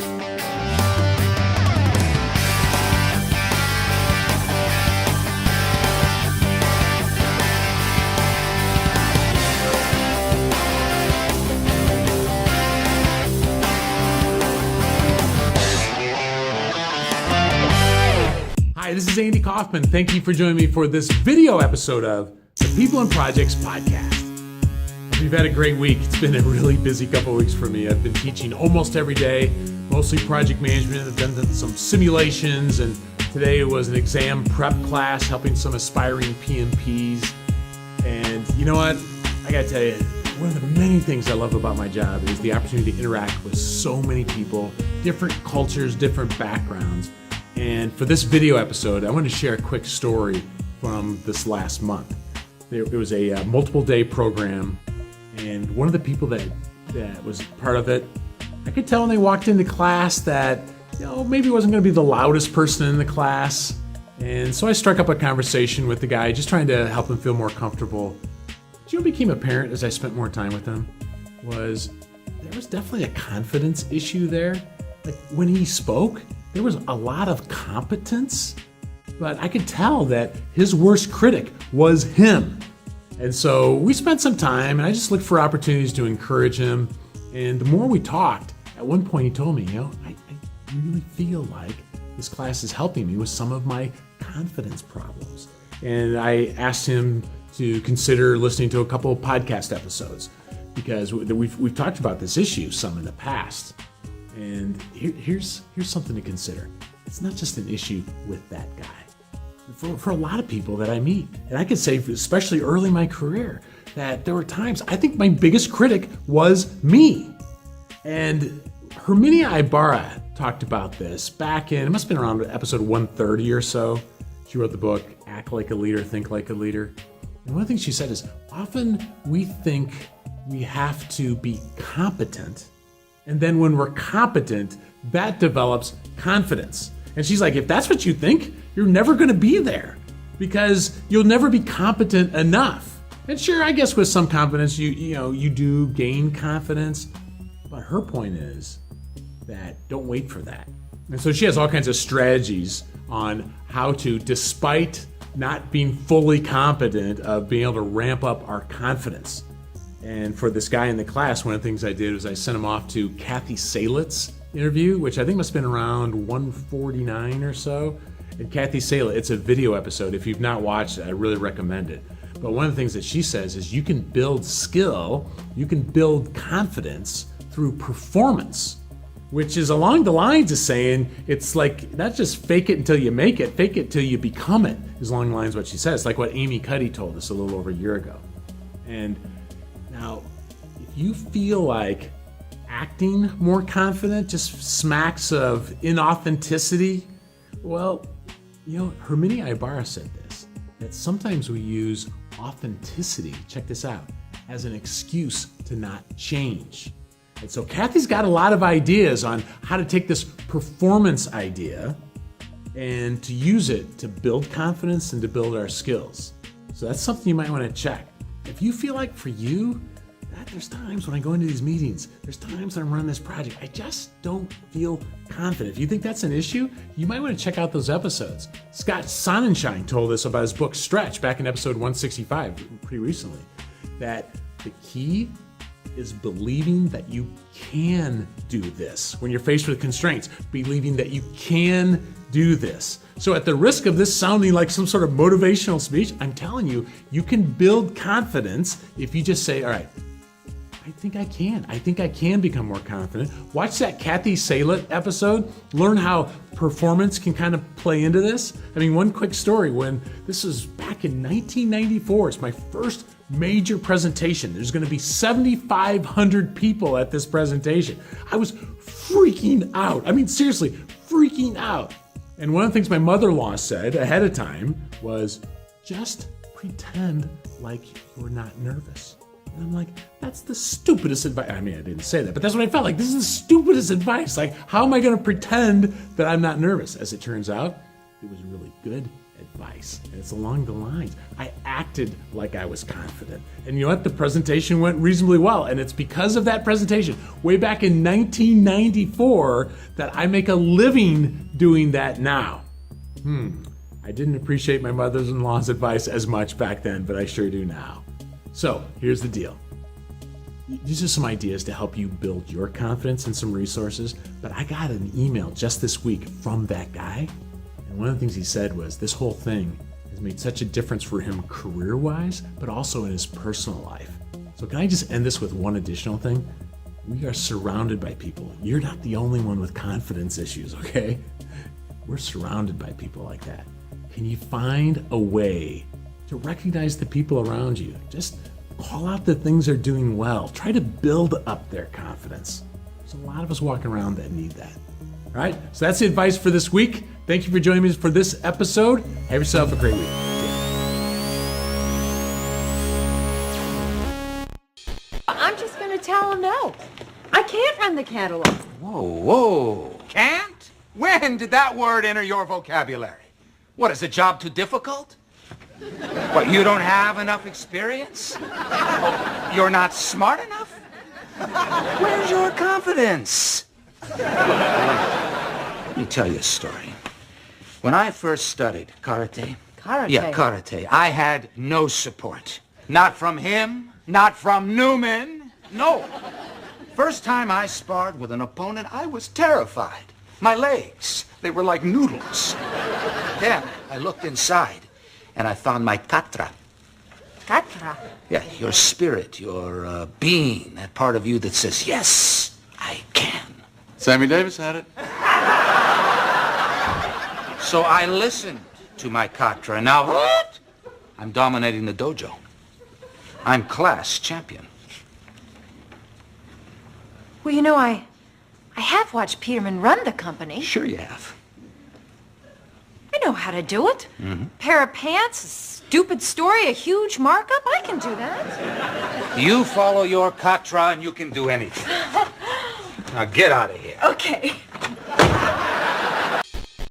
Hi, this is Andy Kaufman. Thank you for joining me for this video episode of the People and Projects Podcast. We've had a great week. It's been a really busy couple of weeks for me. I've been teaching almost every day, mostly project management. I've done some simulations, and today was an exam prep class helping some aspiring PMPs. And you know what? I gotta tell you, one of the many things I love about my job is the opportunity to interact with so many people, different cultures, different backgrounds. And for this video episode, I want to share a quick story from this last month. It was a multiple day program, and one of the people that was part of it, I could tell when they walked into class that, maybe wasn't going to be the loudest person in the class. And so I struck up a conversation with the guy, just trying to help him feel more comfortable. But what became apparent as I spent more time with him was there was definitely a confidence issue there. Like when he spoke, there was a lot of competence, but I could tell that his worst critic was him. And so we spent some time, and I just looked for opportunities to encourage him. And the more we talked, at one point he told me, I really feel like this class is helping me with some of my confidence problems. And I asked him to consider listening to a couple of podcast episodes, because we've talked about this issue some in the past. And here's something to consider. It's not just an issue with that guy. For a lot of people that I meet, and I could say, especially early in my career, that there were times I think my biggest critic was me. And Herminia Ibarra talked about this back in, it must have been around episode 130 or so. She wrote the book, Act Like a Leader, Think Like a Leader. And one of the things she said is, often we think we have to be competent, and then when we're competent, that develops confidence. And she's like, if that's what you think, you're never going to be there, because you'll never be competent enough. And sure, I guess with some confidence, you do gain confidence. But her point is that don't wait for that. And so she has all kinds of strategies on how to, despite not being fully competent, of being able to ramp up our confidence. And for this guy in the class, one of the things I did was I sent him off to Kathy Salitz's interview, which I think must have been around 149 or so. And Kathy Salitz, it's a video episode. If you've not watched it, I really recommend it. But one of the things that she says is you can build skill, you can build confidence through performance, which is along the lines of saying it's like not just fake it until you make it, fake it till you become it, is along the lines of what she says, like what Amy Cuddy told us a little over a year ago. And now, if you feel like acting more confident just smacks of inauthenticity, well, Herminia Ibarra said this, that sometimes we use authenticity, check this out, as an excuse to not change. And so Kathy's got a lot of ideas on how to take this performance idea and to use it to build confidence and to build our skills. So that's something you might want to check. If you feel like for you, there's times when I go into these meetings, there's times when I'm running this project, I just don't feel confident. If you think that's an issue, you might want to check out those episodes. Scott Sonnenschein told us about his book Stretch back in episode 165, pretty recently, that the key is believing that you can do this. When you're faced with constraints, believing that you can do this. So at the risk of this sounding like some sort of motivational speech, I'm telling you, you can build confidence if you just say, all right, I think I can. I think I can become more confident. Watch that Kathy Salitz episode. Learn how performance can kind of play into this. I mean, one quick story, when this was back in 1994, it's my first major presentation. There's going to be 7,500 people at this presentation. I was freaking out. I mean, seriously, freaking out. And one of the things my mother-in-law said ahead of time was, just pretend like you're not nervous. And I'm like, that's the stupidest advice. I mean, I didn't say that, but that's what I felt like. This is the stupidest advice. Like, how am I going to pretend that I'm not nervous? As it turns out, it was really good advice. And it's along the lines. I acted like I was confident. And you know what? The presentation went reasonably well. And it's because of that presentation, way back in 1994, that I make a living doing that now. I didn't appreciate my mother-in-law's advice as much back then, but I sure do now. So here's the deal. These are some ideas to help you build your confidence and some resources, but I got an email just this week from that guy. And one of the things he said was this whole thing has made such a difference for him career-wise, but also in his personal life. So can I just end this with one additional thing? We are surrounded by people. You're not the only one with confidence issues, okay? We're surrounded by people like that. Can you find a way to recognize the people around you? Just call out the things they're doing well. Try to build up their confidence. There's a lot of us walking around that need that. All right, so that's the advice for this week. Thank you for joining me for this episode. Have yourself a great week. I'm just going to tell him no. I can't run the catalog. Whoa. Can't? When did that word enter your vocabulary? What, is the job too difficult? What, you don't have enough experience? You're not smart enough? Where's your confidence? Let me tell you a story. When I first studied karate... Karate? Yeah, karate. I had no support. Not from him, not from Newman. No. First time I sparred with an opponent, I was terrified. My legs, they were like noodles. Then I looked inside, and I found my katra. Katra? Yeah, your spirit, your being, that part of you that says, yes, I can. Sammy Davis had it. So I listened to my katra, and now what? I'm dominating the dojo. I'm class champion. Well, you know, I have watched Peterman run the company. Sure you have. I know how to do it. Pair of pants, a stupid story, a huge markup. I can do that. You follow your katra and you can do anything. Now get out of here. Okay.